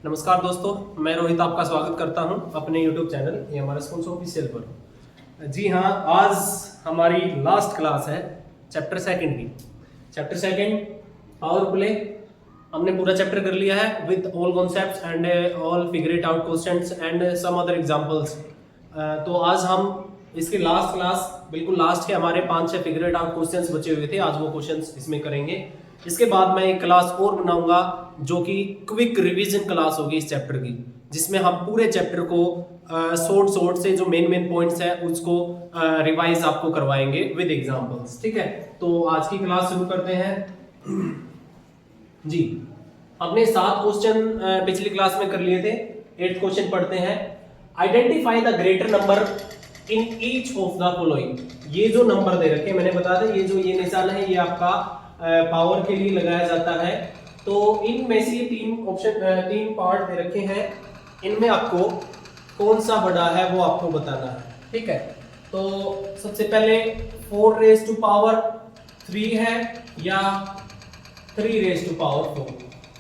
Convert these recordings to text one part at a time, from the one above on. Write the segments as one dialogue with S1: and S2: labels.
S1: नमस्कार दोस्तों, मैं रोहित आपका स्वागत करता हूं अपने YouTube चैनल ये हमारे स्कूल ऑफिशियल पर। जी हाँ, आज हमारी लास्ट क्लास है चैप्टर सेकंड की। चैप्टर सेकंड पावर प्ले हमने पूरा चैप्टर कर लिया है with all concepts and all figure it out questions and some other examples. तो आज हम इसकी लास्ट क्लास, बिल्कुल लास्ट के हमारे 5-6 फिगर इट आउट क्वेश्चंस बचे हुए थे, आज वो क्वेश्चंस इसमें करेंगे। इसके बाद मैं एक क्लास और बनाऊंगा जो कि क्विक रिवीजन क्लास होगी इस चैप्टर की, जिसमें हम पूरे चैप्टर को शॉर्ट से जो मेन पॉइंट्स है उसको रिवाइज आपको करवाएंगे विद एग्जांपल्स। ठीक है, तो आज की क्लास शुरू करते हैं। जी, हमने 7 क्वेश्चन पिछली क्लास में कर लिए थे। 8th क्वेश्चन पढ़ते हैं। Identify the greater number in each of the following. ये जो नंबर दे रखे मैंने बता दें, ये जो ये निशान है ये आपका पावर के लिए लगाया जाता है। तो इनमें से ये 3 पार्ट दे रखे हैं, इनमें आपको कौन सा बड़ा है वो आपको बताना है। ठीक है, तो सबसे पहले 4 रेज़ टू पावर 3 है या 3 रेज़ टू पावर 4,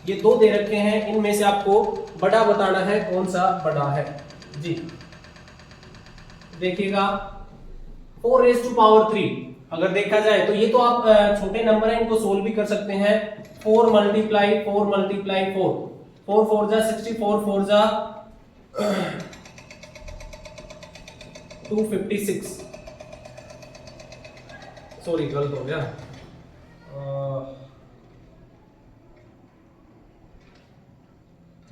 S1: ये 2 दे रखे हैं। इनमें से आपको बड़ा बताना है, कौन सा बड़ा है। जी देखिएगा, 4 रेज़ टू पावर 3 अगर देखा जाए तो ये तो आप छोटे नंबर है, इनको सोल्व भी कर सकते हैं। 4 मल्टीप्लाई 4 मल्टीप्लाई 4, 4 4 जा 64, 4 जा 256। सॉरी गलत हो गया।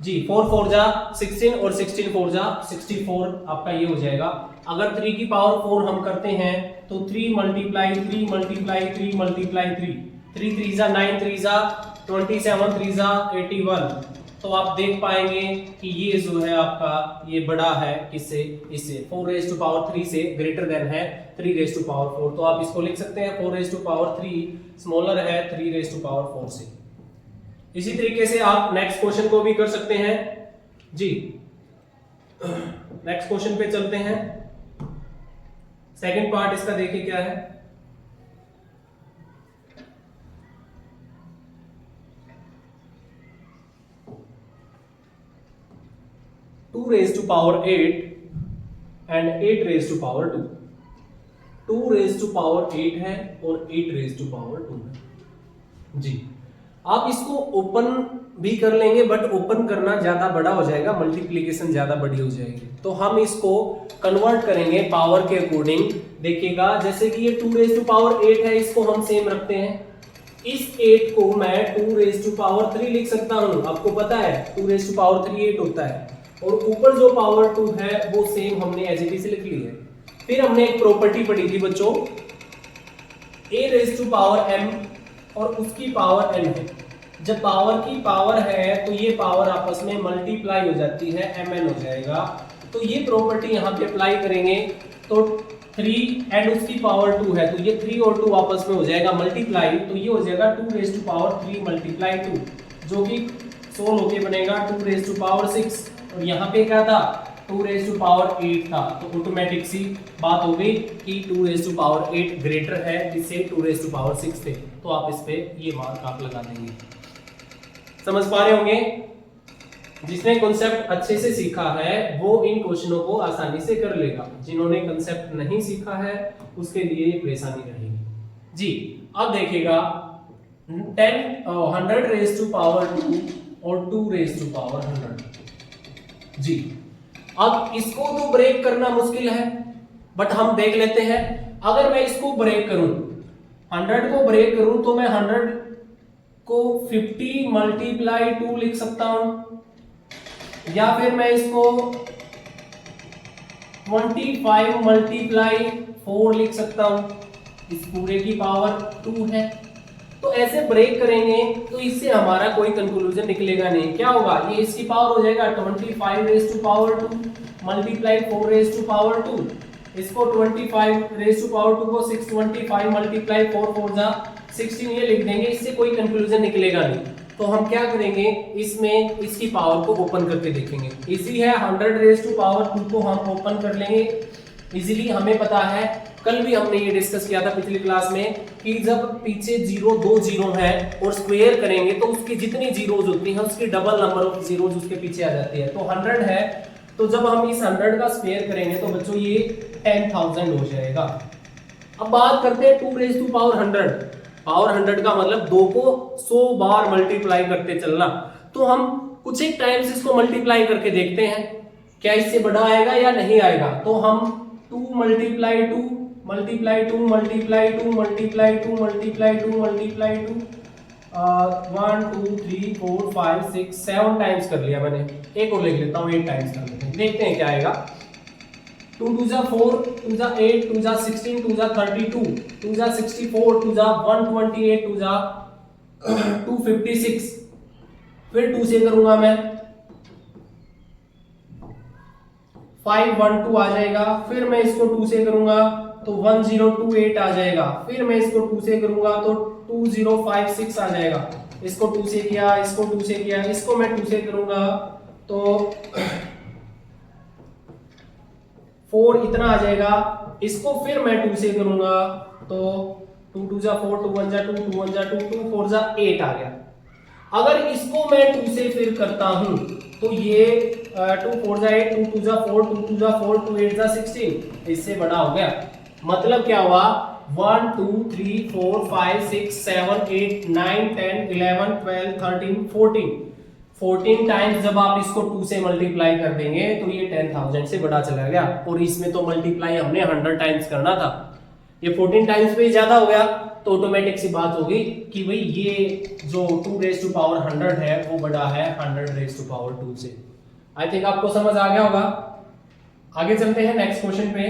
S1: जी 4 4 जा 16 और 16 4 जा 64 आपका ये हो जाएगा। अगर 3 की पावर 4 हम करते हैं तो 3 मल्टीप्लाई 3 मल्टीप्लाई 3 मल्टीप्लाई 3, 3 3 जा 9, 3 जा 27, 3 जा 81। तो आप देख पाएंगे कि ये जो है आपका ये बड़ा है किससे, इससे 4 रेज़ टू पावर 3 से ग्रेटर देन है 3 रेज़ टू पावर 4। तो आप इसको लिख सकते हैं 4 रेज़ टू पावर 3 स्मॉलर है 3 रेज़ टू पावर 4 से। इसी तरीके से आप नेक्स्ट क्वेश्चन को भी कर सकते हैं। जी नेक्स्ट क्वेश्चन पे चलते हैं। सेकंड पार्ट इसका देखिए क्या है। Two raise to power 8 and 8 raise to power 2। 2 raise to power 8 है और 8 रेज़ टू पावर 2 है। जी आप इसको ओपन भी कर लेंगे, बट ओपन करना ज्यादा बड़ा हो जाएगा, मल्टीप्लीकेशन ज्यादा बड़ी हो जाएगी। तो हम इसको कन्वर्ट करेंगे पावर के अकॉर्डिंग। देखिएगा, जैसे कि ये 2 रेज़ टू पावर 8 है, इसको हम सेम रखते हैं। इस 8 को मैं 2 रेज़ टू पावर 3 लिख सकता हूं। आपको पता है 2 रेज़ टू पावर 3 8 होता है, और ऊपर जो पावर 2 है वो सेम हमने एज इट इज लिख ली है। फिर हमने एक प्रॉपर्टी पढ़ी थी बच्चों, a raise to power m और उसकी पावर n है। जब पावर की पावर है तो ये पावर आपस में मल्टीप्लाई हो जाती है, mn हो जाएगा। तो ये प्रॉपर्टी यहाँ पे अप्लाई करेंगे तो 3 एंड उसकी पावर 2 है, तो ये 3 और 2 आपस में हो जाएगा मल्टीप्लाई। तो ये हो जाएगा 2 रेज़ टू पावर 3 मल्टीप्लाई 2, जो कि सोल्व होके बनेगा 2 रेज़ टू पावर 6। और यहाँ पे क्या था, 2 रेज़ टू पावर 8 था। तो ऑटोमेटिक सी बात हो गई कि 2 रेज़ टू पावर 8 ग्रेटर है इससे 2 रेज़ टू पावर 6 थे। तो आप इस पे ये मार्क आप लगा देंगे। समझ पा रहे होंगे। जिसने कॉन्सेप्ट अच्छे से सीखा है वो इन क्वेश्चनों को आसानी से कर लेगा, जिन्होंने कॉन्सेप्ट नहीं सीखा है उसके लिए ये परेशानी रहेगी। जी अब देखिएगा, 100 रेज़ टू पावर 2 और 2 रेज़ टू पावर 100। जी अब इसको तो ब्रेक करना मुश्किल है, बट हम देख लेते हैं। अगर मैं इसको ब्रेक करूं, 100 को ब्रेक करूं, तो मैं 100 को 50 मल्टीप्लाई 2 लिख सकता हूं, या फिर मैं इसको 25 मल्टीप्लाई 4 लिख सकता हूं। इस पूरे की पावर 2 है। तो ऐसे ब्रेक करेंगे तो इससे हमारा कोई कंक्लूजन निकलेगा नहीं। क्या होगा, ये इसकी पावर हो जाएगा 25 raise to power 2 multiply 4 raise to power 2। इसको 25 रेज़ टू पावर 2 को 625 मल्टीप्लाई 4 4 जा 16 ये लिख देंगे, इससे कोई कंक्लूजन निकलेगा नहीं। तो हम क्या करेंगे, इसमें इसकी पावर को ओपन करके देखेंगे। इसी है 100 रेज़ टू पावर 2 को हम ओपन कर लेंगे इजीली हमें पता है, कल भी हमने ये डिस्कस किया था पिछली क्लास में, कि जब पीछे जीरो दो जीरो है और स्क्वायर करेंगे तो उसकी जितनी जीरोज होती हैं उसकी डबल नंबर ऑफ जीरोज उसके पीछे आ जाती है। तो 100 है, तो जब हम इस 100 का स्क्वायर करेंगे तो बच्चों ये 10,000 हो जाएगा। अब बात करते हैं 2 रेज़ टू पावर 100। पावर 100 का मतलब 2 को 100 बार मल्टीप्लाई करते चलना। तो हम कुछ एक टाइम्स इसको मल्टीप्लाई करके देखते हैं क्या इससे बड़ा आएगा या नहीं आएगा। तो हम 2 multiply 2 multiply 2 multiply 2 multiply 2 multiply 2 multiply 2 1 2 3 4 5 6 7 times कर लिया मैंने। एक और लिख लेता हूँ, 8 टाइम्स कर लेते हैं, देखते हैं क्या आएगा। 2 2 जा 4 2 जा 8 2 जा 16 2 जा 32 2 जा 64 2 जा 128 2 जा 256। फिर 2 से करूंगा मैं 512 आ जाएगा। फिर मैं इसको 2 से करूंगा तो 1028 आ जाएगा। फिर मैं इसको 2 से करूंगा तो 2056 आ जाएगा। इसको 2 से किया, इसको 2 से किया, इसको मैं 2 से करूंगा तो 4 इतना आ जाएगा। इसको फिर मैं 2 से करूंगा तो 2 2 जा 4 2 1 जा 2 2 1 जा 2 2 4 जा 8 आ गया। अगर इसको मैं 2 से फिर करता हूं तो ये 2 4 जा 8 2 2 जा 4 2 2 जा 4 2 8 जा 16, इससे बड़ा हो गया। मतलब क्या हुआ, 1 2 3 4 5 6 7 8 9 10 11 12 13 14 टाइम्स जब आप इसको 2 से मल्टीप्लाई कर देंगे तो ये 10,000 से बड़ा चला गया। और इसमें तो मल्टीप्लाई हमने 100 टाइम्स करना था, ये 14 टाइम्स पे ज्यादा हो गया। तो ऑटोमेटिक सी बात होगी कि भाई ये जो 2 रेज़ टू पावर 100 है वो बड़ा है 100 रेज़ टू पावर 2 से। आई थिंक आपको समझ आ गया होगा। आगे चलते हैं नेक्स्ट क्वेश्चन पे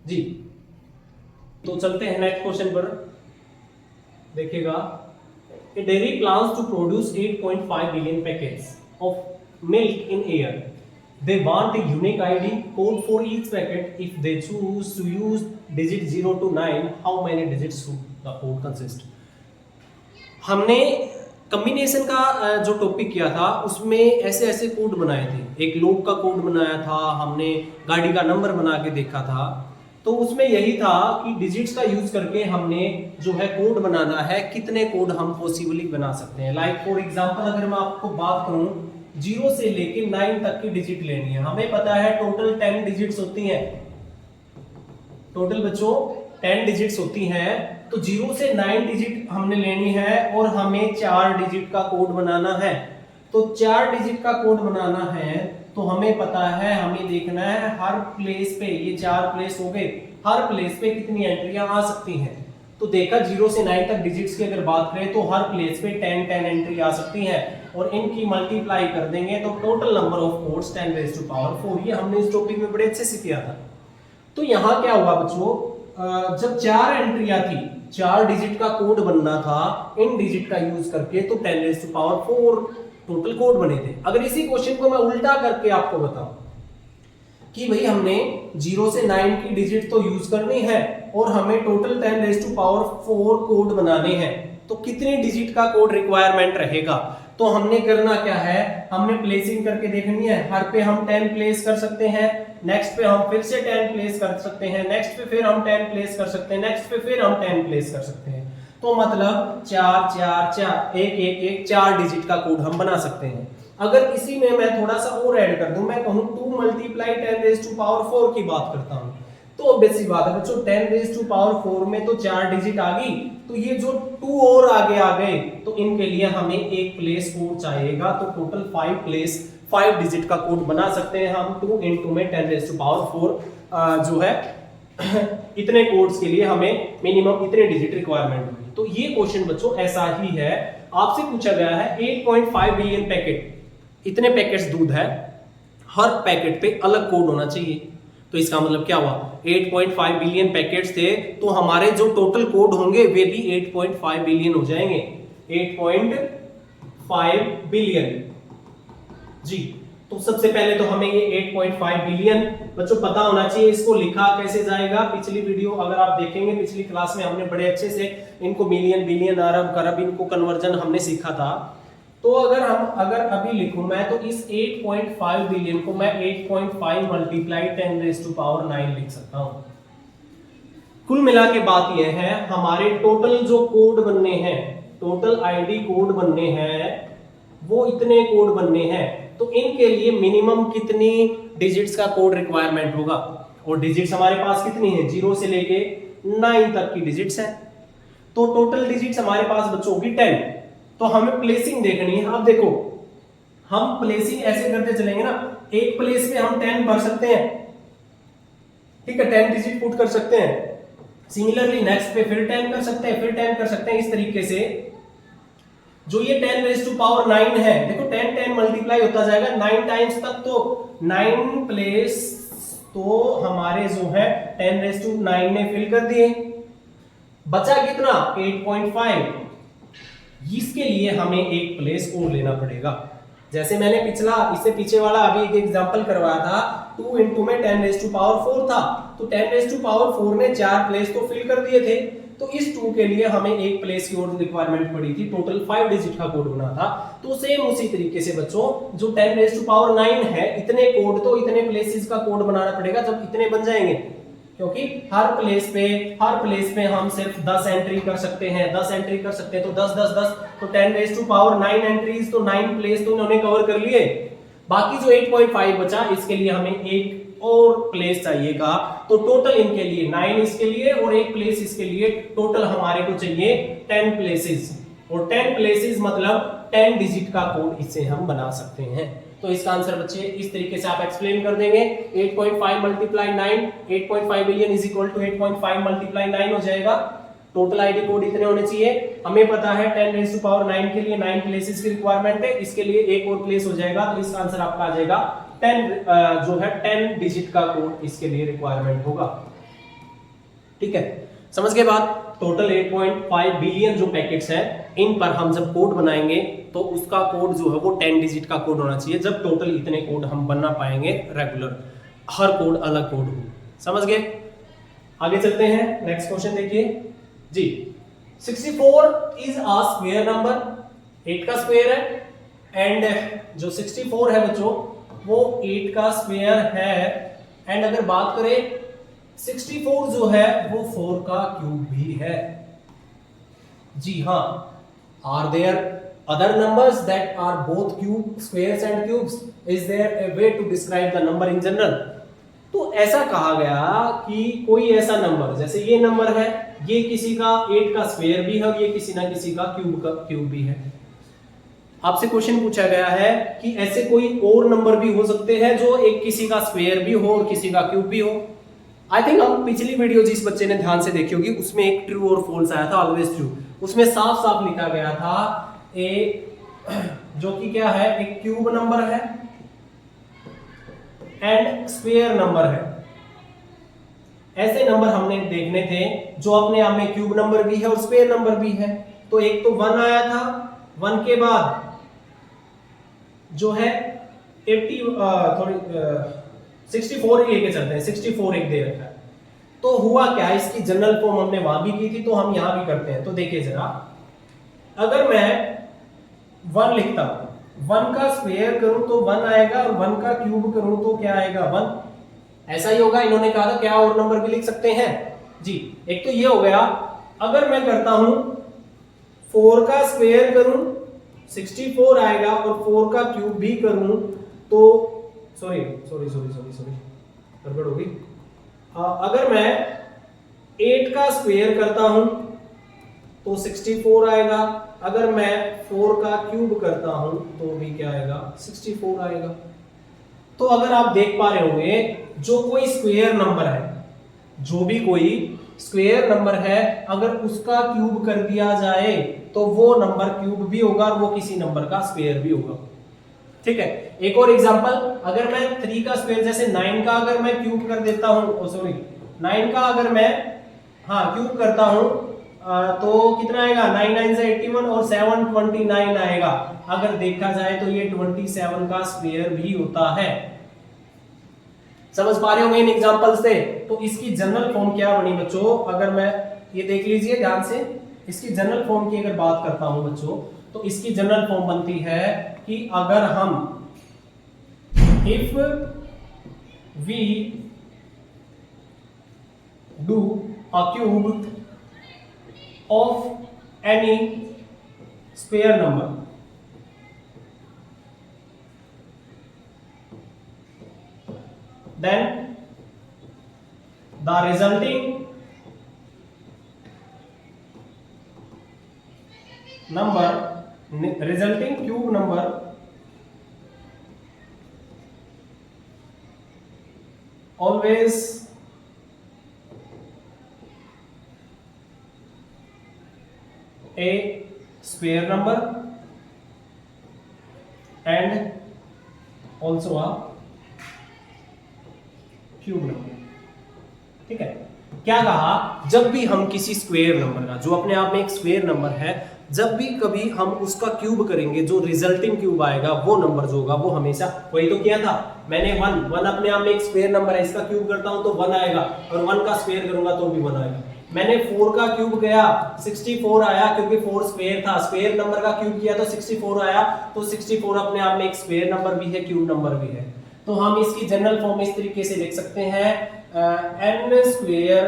S1: जी। तो चलते हैं नेक्स्ट क्वेश्चन पर, देखिएगा। A dairy plans to produce 8.5 billion packets of milk in year. They want a unique ID code for each packet. If they choose to use digit 0 to 9, how many digits should the code consist? हमने combination का जो topic किया था उसमें ऐसे ऐसे code बनाए थे। एक लोग का कोड बनाया था, हमने गाड़ी का नंबर बना के देखा था। तो उसमें यही था कि डिजिट्स का यूज करके हमने जो है कोड बनाना है, कितने कोड हम पॉसिबली बना सकते हैं। लाइक फॉर एग्जांपल अगर मैं आपको बात करूं 0 से लेके 9 तक की डिजिट लेनी है। हमें पता है टोटल 10 डिजिट्स होती हैं, टोटल बच्चों 10 डिजिट्स होती हैं। तो 0 से 9 डिजिट हमने लेनी है और हमें 4 डिजिट का कोड बनाना है। तो 4 डिजिट का कोड बनाना है तो हमें पता है, हमें देखना है हर प्लेस पे, ये 4 प्लेस हो गए, हर प्लेस पे कितनी एंट्रियां आ सकती हैं। तो देखा 0 से 9 तक डिजिट्स की अगर बात करें तो हर प्लेस पे 10 एंट्री आ सकती है और इनकी मल्टीप्लाई कर देंगे तो total number of codes 10 raise to power 4। ये हमने इस टॉपिक में बड़े अच्छे से किया था। तो यहाँ क्या हुआ बच्चों, जब 4 एंट्रियां थी, 4 डिजिट का कोड बनना था इन डिजिट का यूज करके, तो 10 raise to power 4 total code बने थे। अगर इसी क्वेश्चन को मैं उल्टा करके आपको बताऊं कि भाई हमने 0 से 9 की डिजिट तो यूज करनी है और हमें total 10 raise to power 4 code बनाने हैं, तो कितने डिजिट का कोड रिक्वायरमेंट रहेगा। तो हमने करना क्या है, हमने प्लेसिंग करके देखनी है। हर पे हम 10 प्लेस कर सकते हैं, नेक्स्ट पे हम फिर से 10 प्लेस कर सकते हैं, नेक्स्ट पे फिर हम 10 प्लेस कर सकते हैं, नेक्स्ट पे फिर हम 10 प्लेस कर सकते हैं। तो मतलब 4 4 4 1 1 1 4 डिजिट का कोड हम बना सकते हैं। अगर इसी में मैं थोड़ा सा और ऐड कर दूं, मैं कहूं 2 मल्टीप्लाई 10 रेज़ टू पावर 4 की बात करता हूं, तो ऑब्वियस सी बात है बच्चों 10 रेज़ टू पावर 4 में तो 4 डिजिट आ गई, तो ये जो 2 और आगे आ गए तो इनके लिए हमें एक प्लेस कोड चाहिएगा। तो टोटल 5 प्लेस 5 डिजिट का कोड बना सकते हैं हम। 2 इंटू में 10 रेज़ टू पावर 4 जो है इतने कोड्स के लिए हमें मिनिमम इतने डिजिट रिक्वायरमेंट होगी। तो ये क्वेश्चन बच्चों ऐसा ही है, आपसे पूछा गया है 8.5 बिलियन पैकेट, इतने पैकेट्स दूध है, हर पैकेट पे अलग कोड होना चाहिए। तो इसका मतलब क्या हुआ, 8.5 बिलियन पैकेट्स थे तो हमारे जो टोटल कोड होंगे वे भी 8.5 बिलियन हो जाएंगे। 8.5 बिलियन जी। तो सबसे पहले तो हमें ये 8.5 बिलियन बच्चों पता होना चाहिए। इसको लिखा कैसे जाएगा, पिछली वीडियो अगर आप देखेंगे, पिछली क्लास में हमने बड़े अच्छे से इनको मिलियन, बिलियन, अरब, करब, इनको कन्वर्जन हमने सीखा था। तो अगर अभी लिखूं मैं, तो इस 8.5 बिलियन को मैं 8.5 मल्टीप्लाई 10⁻⁹ लिख सकता हूं। कुल मिला के बात यह है, हमारे टोटल जो कोड बनने हैं, टोटल आईडी कोड बनने हैं, वो इतने कोड बनने हैं। तो इनके लिए मिनिमम कितनी डिजिट्स का कोड रिक्वायरमेंट होगा, और डिजिट्स हमारे पास कितनी है, 0 से लेके 9 तक की डिजिट्स है। तो टोटल डिजिट्स हमारे पास बच्चों होगी 10। तो हमें प्लेसिंग देखनी है। अब देखो, हम प्लेसिंग ऐसे करते चलेंगे ना, एक प्लेस पे हम 10 भर सकते हैं, ठीक है, 10 डिजिट पुट कर सकते हैं। सिमिलरली नेक्स्ट पे फिर 10 कर सकते हैं, फिर 10 कर सकते हैं। इस तरीके से जो ये 10⁻⁹ है, देखो 10 10 मल्टीप्लाई होता जाएगा 9 टाइम्स तक, तो 9 प्लेस तो हमारे जो है 10⁻⁹ ने फिल कर दिए। बचा कितना, 8.5। इसके लिए हमें एक प्लेस और लेना पड़ेगा। जैसे मैंने इससे पीछे वाला अभी एक एग्जांपल करवाया था, 2 इंटू में 10⁻⁴ था, तो 10⁻⁴ ने 4 प्लेस तो फिल कर दिए थे। तो इस 2 के लिए हमें एक प्लेस की और रिक्वायरमेंट पड़ी थी, टोटल 5 डिजिट का कोड बना था। तो सेम उसी तरीके से बच्चों, जो 10⁻⁹ है, इतने कोड तो इतने प्लेसेस का कोड बनाना पड़ेगा जब इतने बन जाएंगे, क्योंकि हर प्लेस पे हम सिर्फ 10 एंट्री कर सकते हैं, 10 एंट्री कर सकते हैं, तो 10 10 10, तो 10⁻⁹ एंट्रीज, तो 9 प्लेस तो उन्होंने कवर कर लिए। बाकी जो 8.5 बचा, इसके लिए हमें एक और प्लेस चाहिएगा। तो टोटल इनके लिए 9 इसके लिए और एक प्लेस इसके लिए, टोटल हमारे को चाहिए 10 प्लेसेस। और 10 प्लेसेस मतलब 10 डिजिट का कोड इससे हम बना सकते हैं। तो इसका आंसर बच्चे इस तरीके से आप एक्सप्लेन कर देंगे, 8.5 multiply 9, 8.5 billion is equal to 8.5 multiply 9 हो जाएगा। टोटल आईडी कोड इतने होने चाहिए। हमें पता है 10⁻⁹ के लिए 9 प्लेसेस की रिक्वायरमेंट है, इसके लिए एक और प्लेस हो जाएगा। तो इसका आंसर आपका आ जाएगा 10 जो है 10 डिजिट का कोड इसके लिए रिक्वायरमेंट होगा। ठीक है, समझ गए बात। टोटल 8.5 बिलियन जो पैकेट्स हैं, इन पर हम जब कोड बनाएंगे तो उसका कोड जो है वो 10 डिजिट का कोड होना चाहिए। जब टोटल इतने कोड हम बना पाएंगे रेगुलर, हर कोड अलग कोड हो। समझ गए, आगे चलते हैं। नेक्स्ट क्वेश्चन देखिए जी। 64 इज अ स्क्वायर नंबर, 8 का स्क्वायर है, एंड जो 64 है बच्चों वो 8 का स्क्वायर है। एंड अगर बात करें 64 जो है वो 4 का क्यूब भी है। जी हाँ, are there other numbers that are both cube, squares and cubes, is there a way to describe the number in general. तो ऐसा कहा गया कि कोई ऐसा नंबर, जैसे ये नंबर है, ये किसी का 8 का स्क्वायर भी है और ये किसी ना किसी का क्यूब भी है। आपसे क्वेश्चन पूछा गया है कि ऐसे कोई और नंबर भी हो सकते हैं जो एक किसी का स्क्वायर भी हो और किसी का क्यूब भी हो। आई थिंक हम पिछली वीडियो जिस बच्चे ने ध्यान से देखी होगी उसमें एक ट्रू और फॉल्स आया था, ऑलवेज ट्रू। उसमें साफ साफ लिखा गया था जो कि क्या है, एक क्यूब नंबर है एंड स्क्वायर नंबर है। ऐसे नंबर हमने देखने थे जो अपने आप में क्यूब नंबर भी है और स्क्वायर नंबर भी है। तो एक तो 1 आया था, 1 के बाद जो है 64 ही लेके चलते हैं, 64 एक दे रखा है। तो हुआ क्या, इसकी जनरल फॉर्म हमने वहां भी की थी तो हम यहां भी करते हैं। तो देखिए जरा, अगर मैं 1 लिखता हूं, 1 का स्क्वायर करूं तो 1 आएगा और 1 का क्यूब करूं तो क्या आएगा, 1। ऐसा ही होगा। इन्होंने कहा था क्या और नंबर भी लिख सकते हैं जी। एक तो ये हो गया। अगर मैं करता हूं 4 का स्क्वायर करूं 64 आएगा और 4 का क्यूब भी करूं तो सॉरी गड़बड़ होगी। अगर मैं 8 का स्क्वायर करता हूं तो 64 आएगा, अगर मैं 4 का क्यूब करता हूं तो भी क्या आएगा, 64 आएगा। तो अगर आप देख पा रहे होंगे, जो कोई स्क्वायर नंबर है, जो भी कोई स्क्वायर नंबर है, अगर उसका क्यूब कर दिया जाए तो वो नंबर क्यूब भी होगा और वो किसी नंबर का स्क्वायर भी होगा। ठीक है, एक और एग्जांपल, अगर मैं 3 का स्क्वायर, जैसे 9 का अगर मैं क्यूब कर देता हूं, 9 का अगर मैं क्यूब करता हूं तो कितना आएगा, 9 9 से 81 और 7 29 आएगा। अगर देखा जाए तो ये 27 का स्क्वायर भी होता है। समझ पा रहे होंगे इन एग्जांपल से। तो इसकी जनरल फॉर्म क्या बनी बच्चों, अगर मैं ये देख लीजिए ध्यान से, इसकी जनरल फॉर्म की अगर बात करता हूं बच्चों, तो इसकी जनरल फॉर्म बनती है कि अगर हम if we do a cube of any square number then the resulting cube number always a square number and also a cube number. ठीक है, क्या कहा, जब भी हम किसी स्क्वायर नंबर का, जो अपने आप में एक स्क्वायर नंबर है, जब भी कभी हम उसका क्यूब करेंगे, जो रिजल्टिंग क्यूब आएगा वो नंबर जो होगा वो हमेशा, वही तो किया था मैंने, वन अपने आप में एक स्क्वायर नंबर है, इसका क्यूब करता हूं तो 1 आएगा, और 1 का स्क्वायर करूंगा तो भी 1 आएगा। मैंने 4 का क्यूब किया 64 आया, क्योंकि 4 स्क्वायर था, स्क्वायर नंबर का क्यूब किया तो 64 आया, तो 64 अपने आप में एक स्क्वायर नंबर भी है, क्यूब नंबर भी है। तो हम इसकी जनरल फॉर्म इस तरीके से लिख सकते हैं n स्क्वायर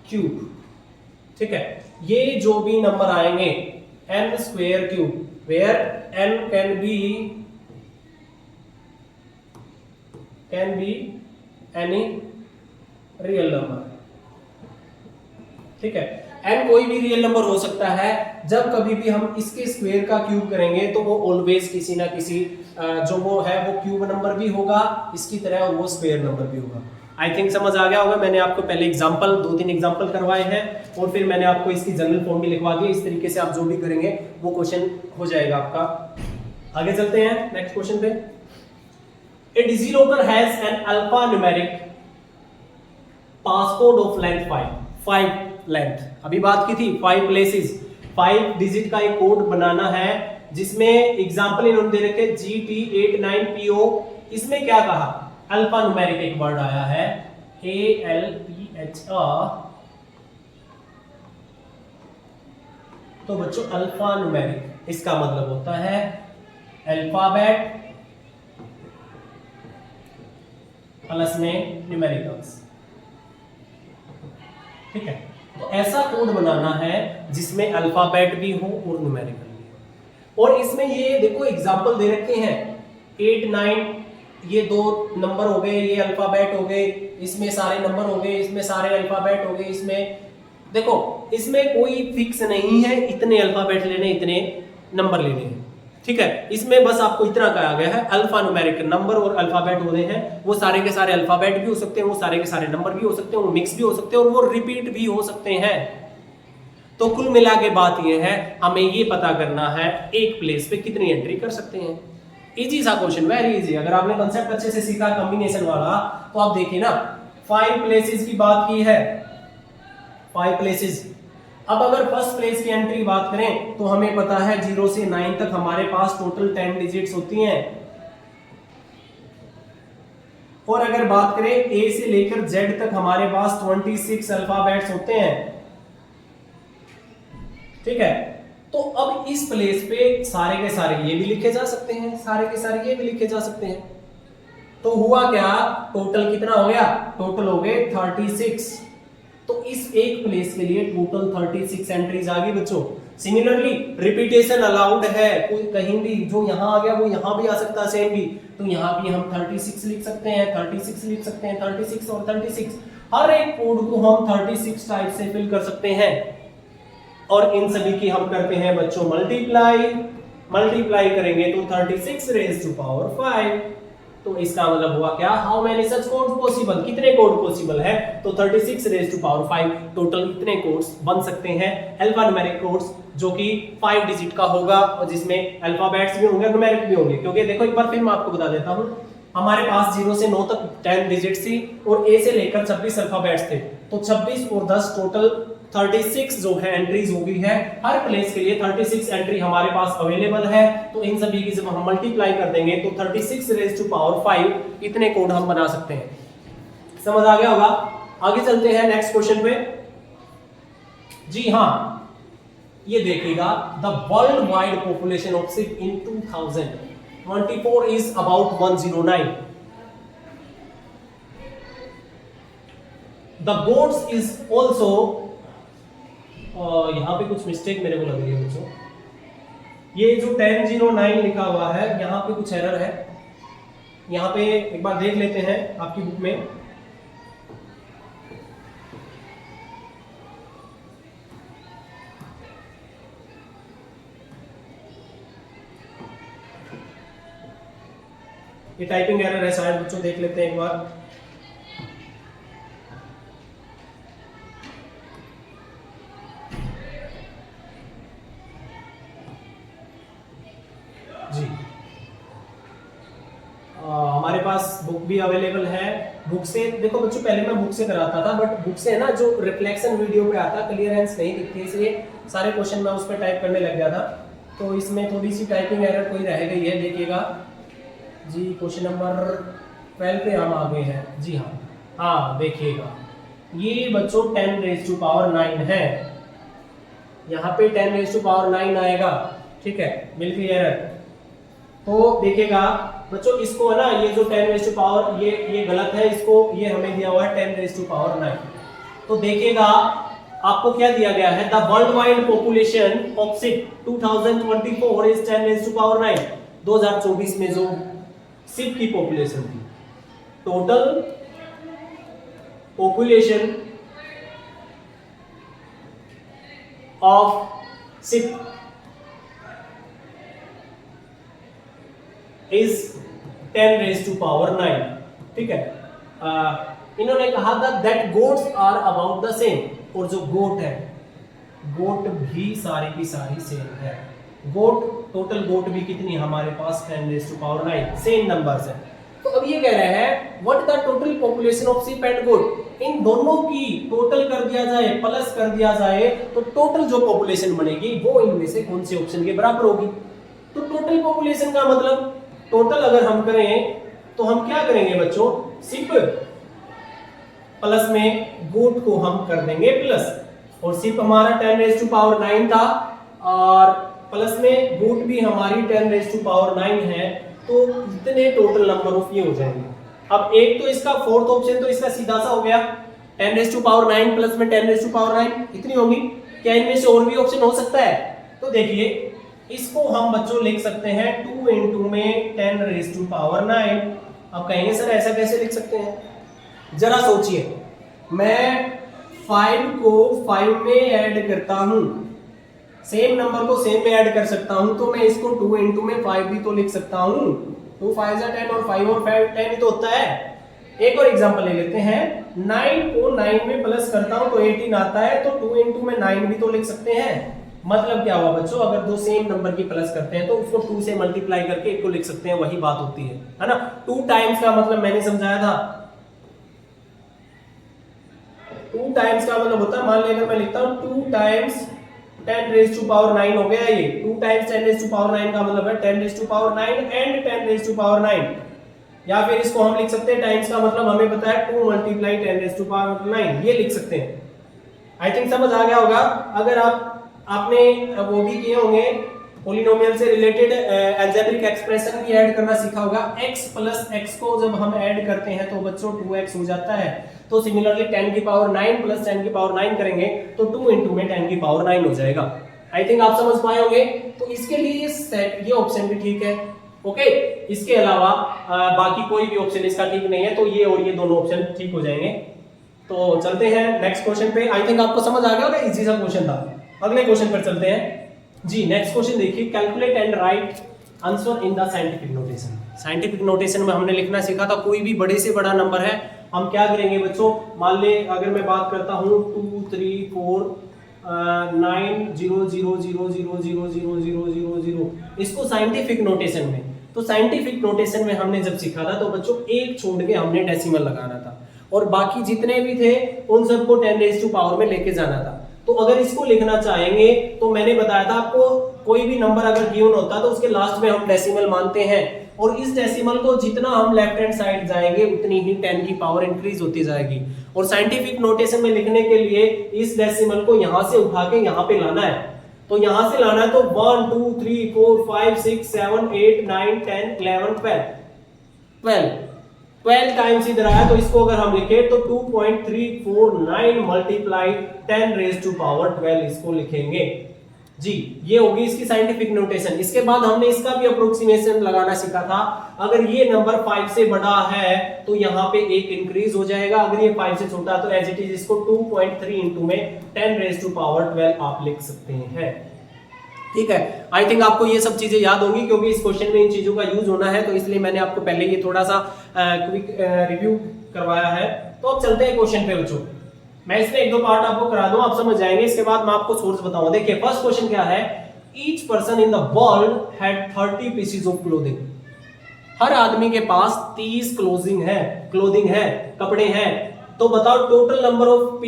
S1: क्यूब। ठीक है, ये जो भी नंबर आएंगे n square cube, where n can be any real number. ठीक है, n कोई भी रियल नंबर हो सकता है, जब कभी भी हम इसके स्क्वायर का क्यूब करेंगे तो वो ऑलवेज किसी ना किसी जो वो है वो क्यूब नंबर भी होगा इसकी तरह, और वो स्क्वायर नंबर भी होगा। आई थिंक समझ आ गया होगा। मैंने आपको पहले एग्जांपल 2-3 एग्जांपल करवाए हैं, और फिर मैंने आपको इसकी जनरल फॉर्म भी लिखवा दी। इस तरीके से आप जो भी करेंगे वो क्वेश्चन हो जाएगा आपका। आगे चलते हैं नेक्स्ट क्वेश्चन पे। A DigiLocker has an alpha numeric passcode of length 5 length, अभी बात की थी 5 प्लेसेस, 5 डिजिट का एक कोड बनाना है, जिसमें एग्जांपल इन्होंने दे रखे GT89PO। इसमें क्या कहा, अल्फा न्यूमेरिक एक वर्ड आया है ALPHA, तो बच्चों अल्फा न्यूमेरिक इसका मतलब होता है अल्फाबेट प्लस में न्यूमेरिकल्स। ठीक है, तो ऐसा कोड बनाना है जिसमें अल्फाबेट भी हो और न्यूमेरिकल भी हो। और इसमें ये देखो एग्जांपल दे रखे हैं 8, 9, ये 2 नंबर हो गए, ये अल्फाबेट हो गए, इसमें सारे नंबर हो गए, इसमें सारे अल्फाबेट हो गए। इसमें देखो, इसमें कोई फिक्स नहीं है इतने अल्फाबेट लेने, इतने नंबर लेने हैं। ठीक है, इसमें बस आपको इतना कहा गया है अल्फा न्यूमेरिक, नंबर और अल्फाबेट होते हैं, वो सारे के सारे अल्फाबेट भी हो सकते हैं, वो सारे के सारे नंबर भी हो सकते हैं, वो मिक्स भी हो सकते हैं, और वो रिपीट भी हो सकते हैं। तो कुल मिला के बात ये है, हमें ये पता करना है एक प्लेस पे कितनी एंट्री कर सकते हैं। इजी सा क्वेश्चन, वेरी इजी। अगर आपने कंसेप्ट अच्छे से सीखा कॉम्बिनेशन वाला, तो आप देखिए ना 5 प्लेसेस की बात की है, 5 प्लेसेस। अब अगर फर्स्ट प्लेस की एंट्री बात करें तो हमें पता है 0 से 9 तक हमारे पास टोटल 10 डिजिट्स होती हैं, और अगर बात करें A से लेकर Z तक हमारे पास 26 अल्फाबेट्स होते हैं। ठीक है, तो अब इस प्लेस पे सारे के सारे ये भी लिखे जा सकते हैं, सारे के सारे ये भी लिखे जा सकते हैं। तो हुआ क्या, टोटल कितना हो गया, टोटल हो गए 36। तो इस एक प्लेस के लिए टोटल 36 एंट्रीज आ गई बच्चों। सिमिलरली रिपीटेशन अलाउड है, कोई कहीं भी जो यहां आ गया वो यहां भी आ सकता है सेम भी, तो यहां भी हम 36 लिख सकते हैं, 36 लिख सकते हैं, 36 और 36। हर एक कोड को हम 36 टाइप से फिल कर सकते हैं, और इन सभी की हम करते हैं बच्चों मल्टीप्लाई करेंगे तो 36 रेज़ टू पावर 5। तो इसका मतलब हुआ क्या, how many such codes possible, कितने कोड पॉसिबल है, तो 36 रेज़ टू पावर 5 टोटल कितने कोड्स बन सकते हैं, अल्फा न्यूमेरिक कोड्स, जो कि 5 डिजिट का होगा, और जिसमें अल्फाबेट्स भी होंगे, न्यूमेरिक भी होंगे। क्योंकि देखो एक बार फिर मैं आपको बता देता हूं, हमारे पास 0 से 9 तक 10 डिजिट्स थी, और A से लेकर 26 अल्फाबेट्स थे, तो 26 और 10 टोटल 36 जो है एंट्रीज हो गई है। हर प्लेस के लिए 36 एंट्री हमारे पास अवेलेबल है, तो इन सभी की जब हम मल्टीप्लाई कर देंगे तो 36 रेज़ टू पावर 5 इतने कोड हम बना सकते हैं। समझ आ गया होगा। आगे चलते हैं नेक्स्ट क्वेश्चन पे। जी हाँ, ये देखिएगा the world wide population of ship in 2024 is about 109. The goats is also, यहां पे कुछ मिस्टेक मेरे को लग रही है बच्चों, ये जो 1009 लिखा हुआ है यहां पे कुछ एरर है. यहां पे एक बार देख लेते हैं आपकी बुक में. ये टाइपिंग एरर है शायद बच्चों, देख लेते हैं एक बार. जी हमारे पास बुक भी अवेलेबल है. बुक से देखो बच्चों, पहले मैं बुक से कराता था, बट बुक से है ना जो रिफ्लेक्शन वीडियो पे आता, क्लियरेंस नहीं दिखती, इसलिए सारे क्वेश्चन मैं उस पर टाइप करने लग गया था. तो इसमें थोड़ी सी टाइपिंग एरर कोई रह गई है, देखिएगा जी. क्वेश्चन नंबर 12 पे हम आ गए हैं. जी हाँ देखिएगा, ये बच्चों 10⁻⁹ है. यहाँ पे 10⁻⁹ आएगा. ठीक है, मिल गई एरर. तो देखिएगा बच्चों, इसको है ना, ये जो 10⁻, ये गलत है, इसको ये हमें दिया हुआ है 10⁻⁹. तो देखिएगा आपको क्या दिया गया है, the world wide population of sheep 2024 is 10⁻⁹. 2024 में जो शिप की पॉपुलेशन थी, total population of sheep is 10⁻⁹. ठीक है. इन्होंने कहा था that goats are about the same, और जो गोट है, गोट भी सारी की सारी सेम है. गोट, टोटल गोट भी कितनी हमारे पास 10⁻⁹, सेम नंबर्स है. तो अब ये कह रहे हैं what the total population of sheep and goat, इन दोनों की टोटल कर दिया जाए, प्लस कर दिया जाए, तो टोटल जो पॉपुलेशन बनेगी वो इनमें से कौन से ऑप्शन के बराबर होगी. तो टोटल पॉपुलेशन का मतलब, टोटल अगर हम करें तो हम क्या करेंगे बच्चों, शिप प्लस में गोट को हम कर देंगे प्लस, और शिप हमारा 10⁻⁹ था, और प्लस में गोट भी हमारी 10⁻⁹ है. तो इतने टोटल नंबर ऑफ ये हो जाएंगे. अब एक तो इसका फोर्थ ऑप्शन तो इसका सीधा सा हो गया, 10⁻⁹ प्लस में 10⁻⁹, इतनी होगी. क्या इनमें से और भी ऑप्शन हो सकता है? तो देखिए, इसको हम बच्चों लिख सकते हैं 2 into में 10⁻⁹. अब कहेंगे सर ऐसा कैसे लिख सकते हैं, जरा सोचिए. मैं 5 को 5 में ऐड करता हूं, सेम नंबर को सेम में ऐड कर सकता हूं, तो मैं इसको 2 into में 5 भी तो लिख सकता हूं. 2 5 10 और 5 और 5 10 ही तो होता है. एक और एग्जांपल ले लेते हैं. 9 को 9 में प्लस करता हूं तो 18 आता है, तो 2 into में 9 भी तो लिख सकते हैं. मतलब क्या हुआ बच्चों, अगर दो सेम नंबर की प्लस करते हैं तो उसको 2 से मल्टीप्लाई करके एक को लिख सकते हैं, वही बात होती है ना. 2 टाइम्स का मतलब मैंने समझाया था, 2 टाइम्स का मतलब होता है, मान लीजिए मैं लिखता हूं 2 टाइम्स 10⁻⁹ हो गया. ये 2 टाइम्स 10⁻⁹ का मतलब है 10⁻⁹ एंड 10⁻⁹. या फिर इसको हम लिख सकते हैं, टाइम्स का मतलब हमें पता है 2 मल्टीप्लाई 10⁻⁹, ये लिख सकते हैं. आई थिंक समझ आ गया होगा. अगर आपने वो भी किए होंगे, पॉलिनोमियल से रिलेटेड अलजेब्रिक एक्सप्रेशन भी ऐड करना सीखा होगा. x प्लस x को जब हम ऐड करते हैं तो बच्चों 2x हो जाता है. तो सिमिलरली 10⁹ प्लस 10⁹ करेंगे तो 2 into में 10⁹ हो जाएगा. आई थिंक आप समझ पाए होंगे. तो इसके लिए ये ऑप्शन भी ठीक है. ओके, इसके अलावा बाकी कोई भी ऑप्शन इसका ठीक नहीं है, तो ये और ये दोनों ऑप्शन ठीक हो जाएंगे. तो चलते हैं नेक्स्ट क्वेश्चन पे. आई थिंक आपको समझ आ गया होगा, इजी सा क्वेश्चन था. अगले क्वेश्चन पर चलते हैं जी. नेक्स्ट क्वेश्चन देखिए, calculate and right answer in the scientific notation. Scientific notation में हमने लिखना सीखा था, कोई भी बड़े से बड़ा नंबर है, हम क्या करेंगे बच्चों, मान ले अगर मैं बात करता हूं 2 3 4 9 0 0 0 0 0 0 0 0 0, इसको साइंटिफिक नोटेशन में. तो साइंटिफिक नोटेशन में हमने जब सीखा था तो बच्चों एक छोड़ के हमने डेसिमल लगाना था, और बाकी जितने भी थे उन सबको 10⁻⁴ में लेके जाना था. तो अगर इसको लिखना चाहेंगे तो मैंने बताया था आपको, कोई भी नंबर अगर गिवन होता तो उसके लास्ट में हम डेसिमल मानते हैं, और इस डेसिमल को जितना हम लेफ्ट हैंड साइड जाएंगे उतनी ही 10 की पावर इंक्रीज होती जाएगी. और साइंटिफिक नोटेशन में लिखने के लिए इस डेसिमल को यहां से उठा के यहां पे लाना है. तो यहां से लाना है तो 1 2 3 4 5 6 7 8 9 10 11 12 टाइम्स इधर आया, तो इसको अगर हम लिखे तो 2.349 मल्टीप्लाई 10 रेज टू पावर 12 इसको लिखेंगे जी। ये होगी इसकी साइंटिफिक नोटेशन। इसके बाद हमने इसका भी अप्रोक्सीमेशन लगाना सीखा था। अगर ये नंबर 5 से बड़ा है तो यहाँ पे एक इंक्रीज हो जाएगा, अगर ये 5 से छोटा तो एज इट इज इसको 2.3 इंटू में 10 रेज टू पावर 12 आप लिख सकते हैं। ठीक है, आई थिंक आपको ये सब चीजें याद होंगी क्योंकि इस क्वेश्चन में इन चीजों का यूज होना है, तो इसलिए मैंने आपको पहले ये थोड़ा सा क्विक रिव्यू करवाया है। तो अब चलते हैं क्वेश्चन पे बच्चों। मैं इसमें एक दो पार्ट आपको करा दूं, आप समझ जाएंगे, इसके बाद मैं आपको सोर्स बताऊंगा। देखिए फर्स्ट क्वेश्चन क्या है, each person in the world had 30 pieces of clothing. हर आदमी के पास 30 क्लोथिंग है, कपड़े हैं। तो बताओ total number of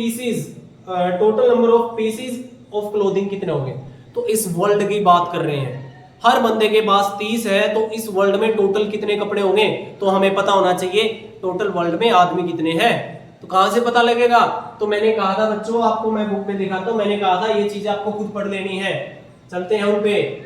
S1: pieces of clothing कितने होंगे। तो इस वर्ल्ड की बात कर रहे हैं, हर बंदे के पास 30 है, तो इस वर्ल्ड में टोटल कितने कपड़े होंगे, तो हमें पता होना चाहिए टोटल वर्ल्ड में आदमी कितने हैं। तो कहां से पता लगेगा, तो मैंने कहा था बच्चों, आपको मैं बुक में दिखाता हूं, मैंने कहा था ये चीज आपको खुद पढ़ लेनी है। चलते हैं उन पे।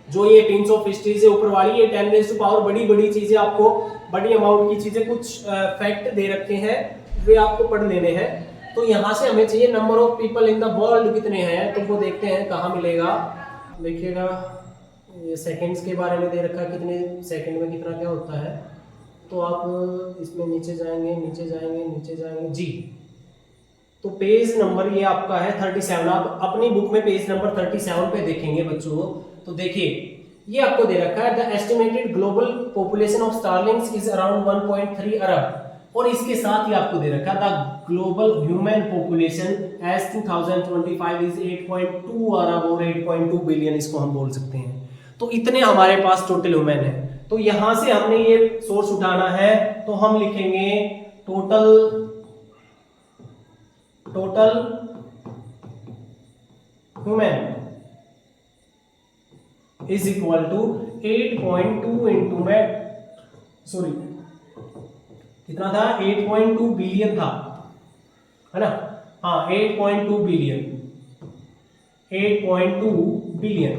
S1: जो ये पिंच ऑफ हिस्ट्री से ऊपर वाली ये 10 रेज़ टू पावर बड़ी चीजें, आपको बड़ी अमाउंट की चीजें, कुछ फैक्ट दे रखे हैं, वे आपको पढ़ लेने हैं। तो यहां से हमें चाहिए number of people in the world कितने हैं, तो वो देखते हैं कहां मिलेगा। देखिएगा ये सेकंड्स के बारे में दे रखा है, कितने सेकंड में कितना क्या होता है। तो आप इसमें नीचे जाएंगे जी। तो पेज नंबर ये आपका है 37। आप अपनी बुक में पेज नंबर 37 पे देखेंगे बच्चों। तो देखिए ये आपको दे रखा है, the estimated global population of starlings is around 1.3 अरब। और इसके साथ ही आपको दे रखा था global human population as 2025 is 8.2 अरब और 8.2 बिलियन, इसको हम बोल सकते हैं। तो इतने हमारे पास टोटल ह्यूमन है। तो यहां से हमने ये सोर्स उठाना है, तो हम लिखेंगे total human is equal to 8.2 into में, सॉरी कितना था, 8.2 बिलियन था, है ना। हाँ 8.2 बिलियन।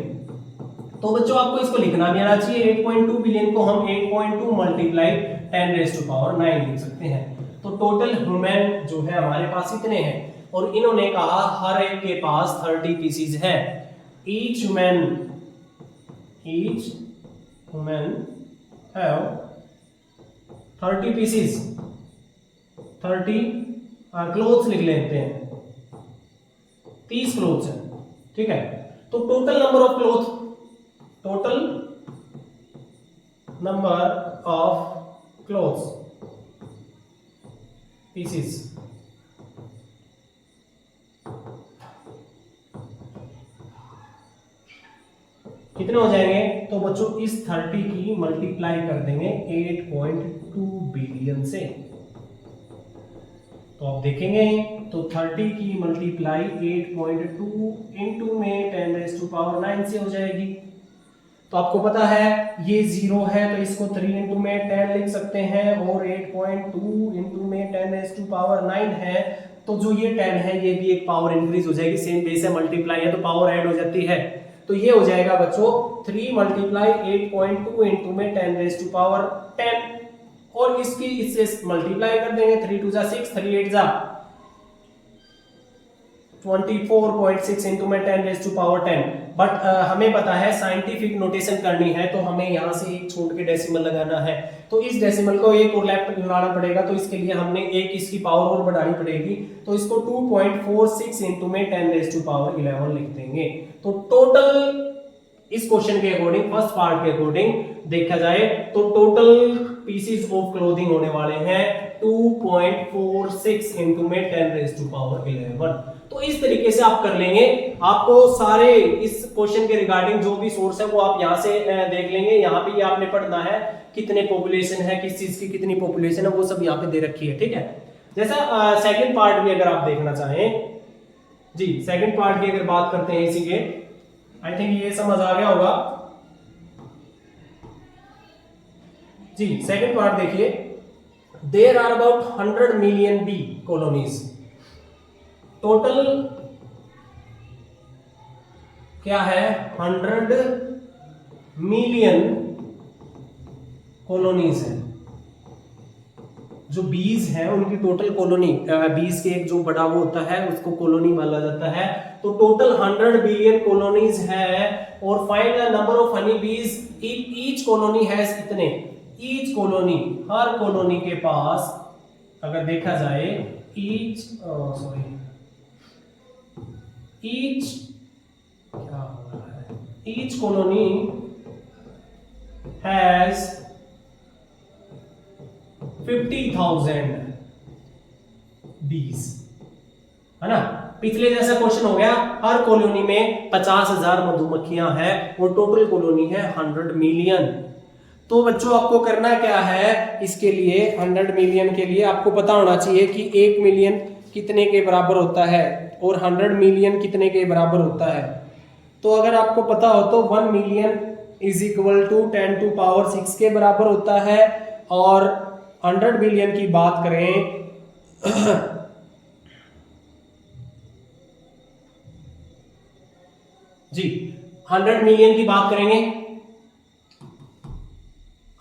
S1: तो बच्चों आपको इसको लिखना भी आना चाहिए। 8.2 बिलियन को हम 8.2 मल्टीप्लाई 10 रेज़ टू पावर 9 लिख सकते हैं। तो टोटल ह्यूमन जो है हमारे पास इतने हैं, और इन्होंने कहा हर एक के पास 30 पीसीज है। Each human have 30 pieces, 30 clothes लिख लेते हैं, 30 क्लोथ्स है, ठीक है। तो total number of clothes pieces कितने हो जाएंगे, तो बच्चों इस 30 की मल्टीप्लाई कर देंगे 8.2 बिलियन से। तो आप देखेंगे तो 30 की मल्टीप्लाई 8.2 इंटू में 10 रेज़ टू पावर 9 से हो जाएगी। तो आपको पता है ये 0 है, तो इसको 3 इंटू में 10 लिख सकते हैं, और 8.2 इंटू में 10 रेज़ टू पावर 9 है। तो जो ये 10 है ये भी एक पावर इंक्रीज हो जाएगी, सेम बेस है, मल्टीप्लाई है तो पावर ऐड हो जाती है। तो ये हो जाएगा बच्चों 3 मल्टीप्लाई 8.2 इंटू में 10 रेज़ टू पावर 10, और इसकी इससे मल्टीप्लाई कर देंगे, 3 2 जा 6, 3 8 जा 24.6 इंटू में 10 रेज़ टू पावर 10। बट हमें पता है साइंटिफिक नोटेशन करनी है, तो हमें यहाँ से एक छोड़ के डेसिमल लगाना है। तो इस डेसिमल को एक और लेफ्ट लगाना पड़ेगा, तो इसके लिए हमने एक इसकी पावर और बढ़ानी पड़ेगी। तो इसको 2.46 इंटू में 10 रेज़ टू पावर 11 लिख देंगे। तो टोटल इस क्वेश्चन के अकॉर्डिंग, फर्स्ट पार्ट के अकॉर्डिंग देखा जाए तो टोटल पीसेस ऑफ क्लोथिंग होने वाले हैं 2.46 इंटू में 10 रेज़ टू पावर 11। तो इस तरीके से आप कर लेंगे। आपको सारे इस क्वेश्चन के रिगार्डिंग जो भी सोर्स है वो आप यहां से देख लेंगे। यहाँ पे आपने पढ़ना है कितने पॉपुलेशन है, किस चीज की कितनी पॉपुलेशन है, वो सब यहाँ पे दे रखी है, ठीक है। जैसा सेकंड पार्ट भी अगर आप देखना चाहें जी, सेकंड पार्ट की अगर बात करते हैं इसी के, आई थिंक ये समझ आ गया होगा जी। सेकंड पार्ट देखिए, there are about 100 million bee colonies. Total क्या है 100 मिलियन कॉलोनीज है। जो बीज हैं उनकी टोटल कॉलोनी, बीज के एक जो बड़ा वो होता है उसको कॉलोनी बोला जाता है। तो टोटल 100 बिलियन कॉलोनीज है। और find the number of honey बीज ईच कॉलोनी हैज इतने। ईच कॉलोनी, हर कॉलोनी के पास अगर देखा जाए ईच क्या हो रहा है, ईच कॉलोनी हैज 50,000 बीज, है ना। पिछले जैसा क्वेश्चन हो गया, हर कॉलोनी में 50,000 मधुमक्खियां हैं और टोटल कॉलोनी है 100 मिलियन। तो बच्चों आपको करना क्या है, इसके लिए 100 मिलियन के लिए आपको पता होना चाहिए कि 1 मिलियन कितने के बराबर होता है और 100 मिलियन कितने के बराबर होता है। तो अगर आपको पता हो तो 1 million is equal to 10 to power 6 के बराबर होता है। और 100 बिलियन की बात करें जी, 100 मिलियन की बात करेंगे,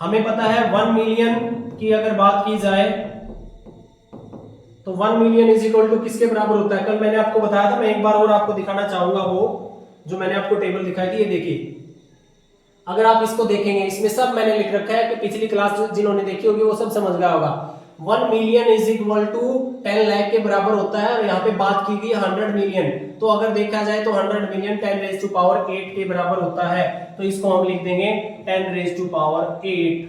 S1: हमें पता है 1 मिलियन की अगर बात की जाए तो 1 मिलियन इज इक्वल टू किसके बराबर होता है। कल मैंने आपको बताया था, मैं एक बार और आपको दिखाना चाहूंगा, वो जो मैंने आपको टेबल दिखाई थी, ये देखिए। अगर आप इसको देखेंगे, इसमें सब मैंने लिख रखा है कि पिछली क्लास जिन्होंने देखी होगी वो सब समझ गया होगा। 1 million is equal to 10 lakh के बराबर होता है और यहाँ पे बात की गई 100 मिलियन। तो अगर देखा जाए तो 100 मिलियन 10 रेज टू पावर 8 के बराबर होता है। तो इसको हम लिख देंगे 10 रेज टू पावर 8।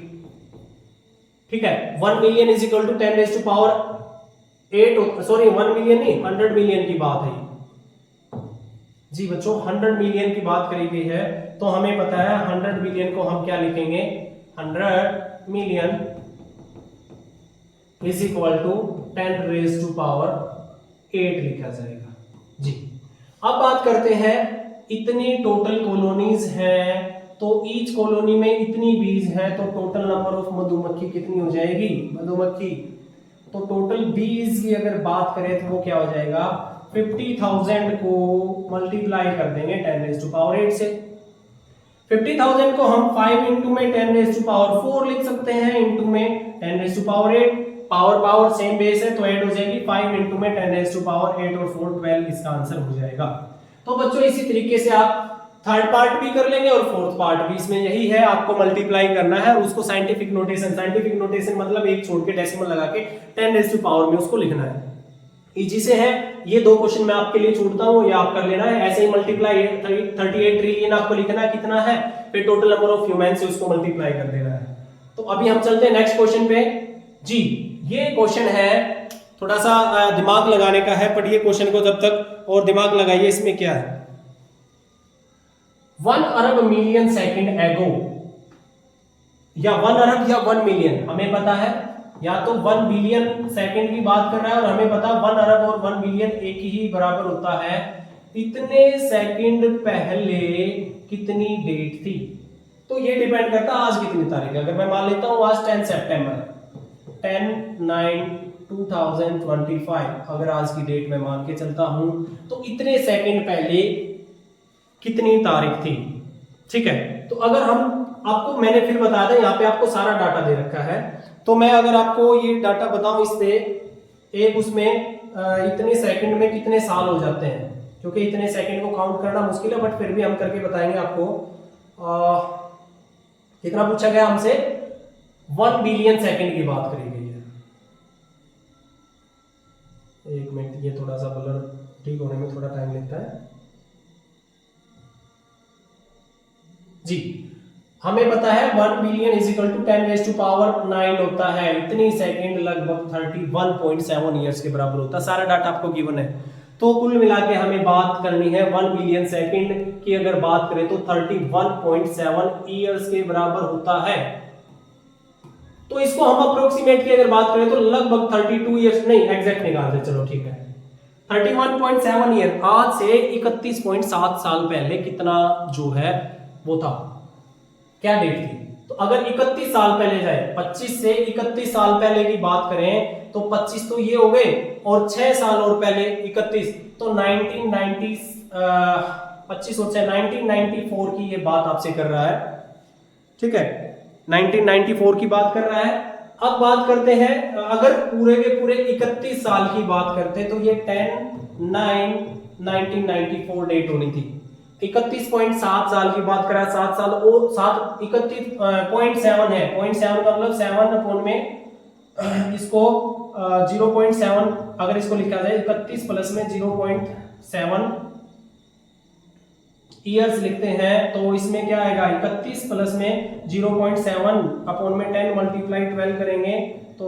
S1: ठीक है, 1 million is equal to 10 raise to power 8, sorry 1 million नहीं, 100 मिलियन की बात है जी बच्चों। 100 मिलियन की बात करी गई है, तो हमें पता है 100 मिलियन को हम क्या लिखेंगे, 100 million is equal to 10 raise to power 8 लिखा जाएगा जी। अब बात करते हैं, इतनी टोटल कॉलोनीज हैं, तो ईच कॉलोनी में इतनी बीज है, तो टोटल नंबर ऑफ मधुमक्खी कितनी हो जाएगी, मधुमक्खी। तो टोटल बीज की अगर बात करें तो वो क्या हो जाएगा, 50,000 को मल्टीप्लाई कर देंगे 10 रेज टू पावर 8 से। 50,000 को हम 5 इंटू में 10 रेज टू पावर 4 लिख सकते हैं, इंटू में 10 raise to power 8, power same base है तो ऐड हो जाएगी, 5 इंटू में 10 रेज टू पावर 8 और 4 12, इसका आंसर हो जाएगा। तो बच्चों इसी तरीके से आप थर्ड पार्ट भी कर लेंगे और फोर्थ पार्ट भी, इसमें यही है, आपको मल्टीप्लाई करना है और उसको साइंटिफिक नोटेशन मतलब एक छोड़ के डेसिमल लगा के 10 रेज टू पावर में उसको लिखना है। इजी से है, ये 2 क्वेश्चन मैं आपके लिए छोड़ता हूं, ये आप कर लेना है। ऐसे ही मल्टीप्लाई 38 ट्रिलियन आपको लिखना है कितना है, फिर टोटल नंबर ऑफ ह्यूमन से उसको मल्टीप्लाई कर देना है। तो अभी हम चलते हैं नेक्स्ट क्वेश्चन पे जी। ये क्वेश्चन है, थोड़ा सा दिमाग लगाने का है, पढ़िए क्वेश्चन को जब तक और दिमाग लगाइए। इसमें क्या है, 1 अरब मिलियन सेकंड एगो, या 1 अरब या 1 मिलियन, हमें पता है या तो 1 बिलियन सेकंड की बात कर रहा है और हमें पता 1 अरब और 1 बिलियन एक ही बराबर होता है। इतने सेकंड पहले कितनी डेट थी, तो ये डिपेंड करता है आज कितनी तारीख है। अगर मैं मान लेता हूं आज 10 सितंबर 10/9/2025, अगर आज की डेट में मान के चलता हूं तो इतने सेकंड पहले कितनी तारीख थी। ठीक है, तो अगर हम आपको, मैंने फिर बताया था, यहाँ पे आपको सारा डाटा दे रखा है, तो मैं अगर आपको ये डाटा बताऊं, इस पे एक उसमें इतने सेकंड में कितने साल हो जाते हैं, क्योंकि इतने सेकंड को काउंट करना मुश्किल है, बट फिर भी हम करके बताएंगे आपको। कितना पूछा गया हमसे, 1 बिलियन सेकंड की बात करी गई है। एक मिनट, ये थोड़ा सा ब्लर ठीक होने में थोड़ा टाइम लगता है जी। हमें पता है 1 billion is equal to 10 raise to power 9 होता है। इतनी सेकंड लगभग 31.7 ईयर्स के बराबर होता है। सारा डाटा आपको गिवन है, तो कुल मिला के हमें बात करनी है 1 बिलियन सेकंड की अगर बात करें तो 31.7 ईयर्स के बराबर होता है। तो इसको हम अप्रोक्सीमेट की अगर बात करें तो लगभग 32 ईयर्स, नहीं एग्जैक्ट निकालते, चलो ठीक है 31.7 ईयर। आज से 31.7 साल पहले कितना जो है वो था, क्या डेट थी। तो अगर 31 साल पहले जाए, 25 से 31 साल पहले की बात करें तो 25 तो ये हो गए और 6 साल और पहले 31, तो 1990 25 होता है। 1994 की ये बात आपसे कर रहा है, ठीक है, 1994 की बात कर रहा है। अब बात करते हैं, अगर पूरे के पूरे 31 साल की बात करते हैं तो ये 10/9/1994 डेट होनी थी। 31.7 साल की बात करा, 7 साल और 7 31.7 है, 0.7 का मतलब 7 अपॉन में इसको 0.7 अगर इसको लिखा जाए 31 प्लस में 0.7 ईयर्स लिखते हैं तो इसमें क्या आएगा, 31 प्लस में 0.7 अपॉन में 10 मल्टीप्लाई 12 करेंगे तो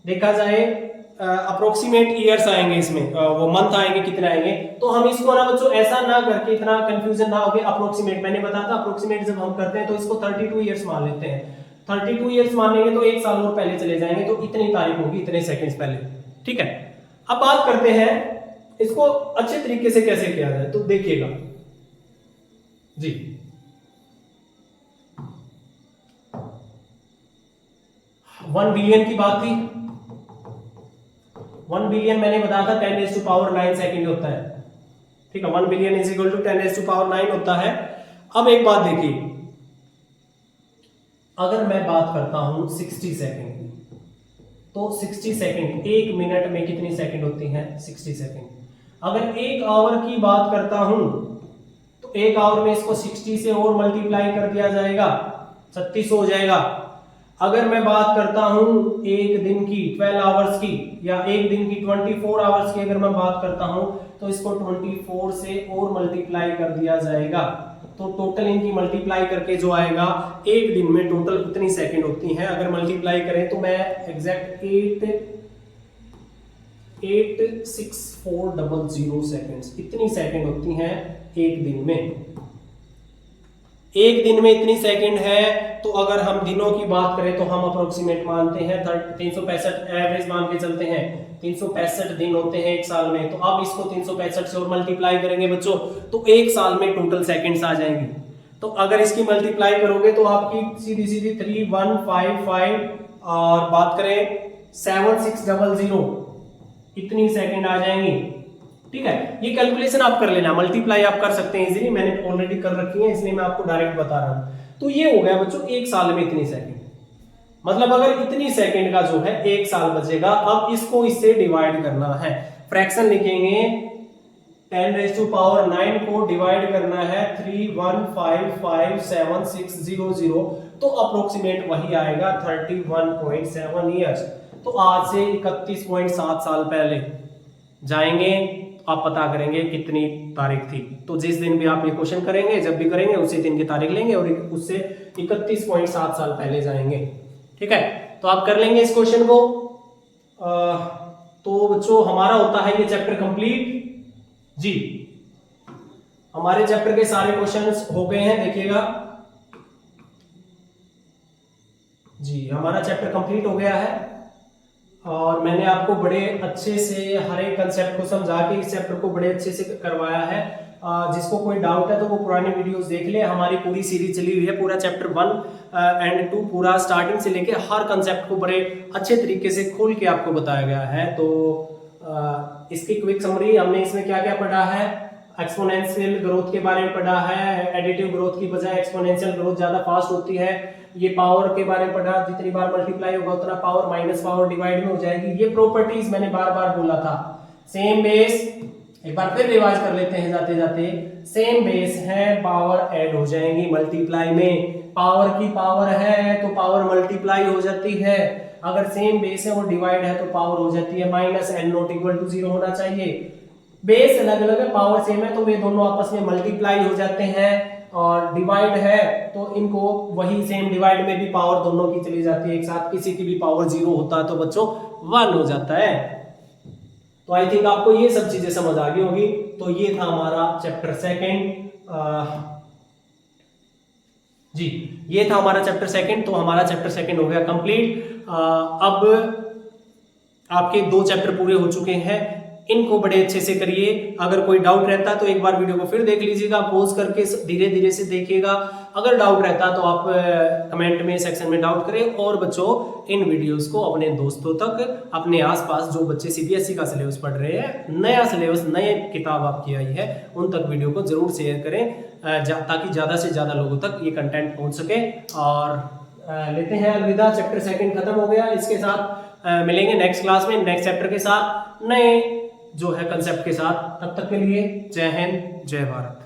S1: देखा जाए अप्रोक्सीमेट ईयर्स आएंगे इसमें, वो मंथ आएंगे, कितने आएंगे। तो हम इसको ना बच्चों ऐसा ना करके इतना कंफ्यूजन ना हो गया, अप्रोक्सीमेट मैंने बताया था, अप्रोक्सीमेट जब हम करते हैं तो इसको 32 ईयर्स मान लेते हैं। 32 ईयर्स मानेंगे तो एक साल और पहले चले जाएंगे, तो इतनी तारीख होगी, इतने सेकंड्स पहले, ठीक है। अब बात करते हैं इसको अच्छे तरीके से कैसे किया जाए, तो देखिएगा जी। 1 बिलियन की बात थी, 1 बिलियन मैंने बताया था 10⁹ सेकंड होता है, ठीक है। 1 बिलियन इज इक्वल टू 10⁹ होता है। अब एक बात देखिए, अगर मैं बात करता हूं 60 सेकंड की, तो 60 सेकंड, एक मिनट में कितनी सेकंड होती हैं, 60 सेकंड। अगर एक आवर की बात करता हूं तो एक आवर में इसको 60 से और मल्टीप्लाई कर दिया जाएगा, 36 हो जाएगा। अगर मैं बात करता हूं एक दिन की 12 आवर्स की, या एक दिन की 24 आवर्स की अगर मैं बात करता हूं तो इसको 24 से और मल्टीप्लाई कर दिया जाएगा, तो टोटल इनकी मल्टीप्लाई करके जो आएगा एक दिन में टोटल कितनी सेकंड होती हैं। अगर मल्टीप्लाई करें तो मैं एग्जैक्ट 86400 सेकंड्स, इतनी सेकंड होती हैं एक दिन में। एक दिन में इतनी सेकंड है, तो अगर हम दिनों की बात करें तो हम अप्रोक्सीमेट मानते हैं 365 एवरेज मान के चलते हैं, 365 दिन होते हैं एक साल में। तो अब इसको 365 से और मल्टीप्लाई करेंगे बच्चों तो एक साल में टोटल सेकंड्स आ जाएंगी। तो अगर इसकी मल्टीप्लाई करोगे तो आपकी सीधी सीधी 3155 और बात करें 7600 इतनी सेकंड आ जाएंगी, ठीक है। ये कैलकुलेशन आप कर लेना, मल्टीप्लाई आप कर सकते हैं इजीली, मैंने ऑलरेडी कर रखी है इसलिए मैं आपको डायरेक्ट बता रहा हूं। तो ये हो गया बच्चों एक साल में इतनी सेकंड, मतलब अगर इतनी सेकंड का जो है एक साल बचेगा। अब इसको इससे डिवाइड करना है, फ्रैक्शन लिखेंगे, 10⁹ को डिवाइड करना है 3155760, तो अप्रोक्सीमेट वही आएगा 31.7 ईयर्स। तो आज से 31.7 साल पहले जाएंगे, आप पता करेंगे कितनी तारीख थी। तो जिस दिन भी आप ये क्वेश्चन करेंगे, जब भी करेंगे उसी दिन की तारीख लेंगे और उससे 31.7 साल पहले जाएंगे, ठीक है। तो आप कर लेंगे इस क्वेश्चन को। तो बच्चों हमारा होता है ये चैप्टर कंप्लीट जी। हमारे चैप्टर के सारे क्वेश्चंस हो गए हैं, देखिएगा जी, हमारा चैप्टर कंप्लीट हो गया है और मैंने आपको बड़े अच्छे से हर एक कंसेप्ट को समझा के इस चैप्टर को बड़े अच्छे से करवाया है। जिसको कोई डाउट है तो वो पुराने वीडियोस देख ले, हमारी पूरी सीरीज चली हुई है, पूरा चैप्टर 1 एंड 2 पूरा स्टार्टिंग से लेके हर कंसेप्ट को बड़े अच्छे तरीके से खोल के आपको बताया गया है। तो इसकी क्विक समरी, हमने इसमें क्या क्या पढ़ा है, एक्सपोनेंशियल ग्रोथ के बारे में पढ़ा है, एडिटिव ग्रोथ की बजाय एक्सपोनेंशियल ग्रोथ ज्यादा फास्ट होती है। ये पावर के बारे में पढ़ा, जितनी बार मल्टीप्लाई होगा उतना पावर माइनस पावर डिवाइड में हो जाएगी। ये प्रॉपर्टीज मैंने बार बार बोला था। सेम बेस, एक बार फिर रिवाइज कर लेते हैं जाते जाते, सेम बेस है, पावर ऐड हो जाएंगी मल्टीप्लाई में। पावर की पावर है तो पावर मल्टीप्लाई हो जाती है, अगर सेम बेस है और डिवाइड है तो पावर हो जाती है minus, n not equal to 0 होना चाहिए। बेस अलग अलग है, पावर सेम है तो वे दोनों आपस में मल्टीप्लाई हो जाते हैं, और डिवाइड है तो इनको वही सेम डिवाइड में भी पावर दोनों की चली जाती है एक साथ। किसी की भी पावर 0 होता है तो बच्चों 1 हो जाता है। तो आई थिंक आपको ये सब चीजें समझ आ गई होगी। तो ये था हमारा चैप्टर 2 जी, ये था हमारा चैप्टर 2। तो हमारा चैप्टर 2 हो गया कंप्लीट। अब आपके 2 चैप्टर पूरे हो चुके हैं, इनको बड़े अच्छे से करिए। अगर कोई डाउट रहता है तो एक बार वीडियो को फिर देख लीजिएगा, पॉज करके धीरे धीरे से देखिएगा। अगर डाउट रहता है तो आप कमेंट में सेक्शन में डाउट करें। और बच्चों इन वीडियोस को अपने दोस्तों तक, अपने आसपास जो बच्चे सीबीएसई का सिलेबस पढ़ रहे हैं, नया सिलेबस, नए किताब आपकी आई है, उन तक वीडियो को जरूर शेयर करें ताकि ज़्यादा से ज़्यादा लोगों तक ये कंटेंट पहुँच सके। और लेते हैं अलविदा, चैप्टर 2 खत्म हो गया। इसके साथ मिलेंगे नेक्स्ट क्लास में नेक्स्ट चैप्टर के साथ, नए जो है कंसेप्ट के साथ। तब तक के लिए जय हिंद, जय भारत।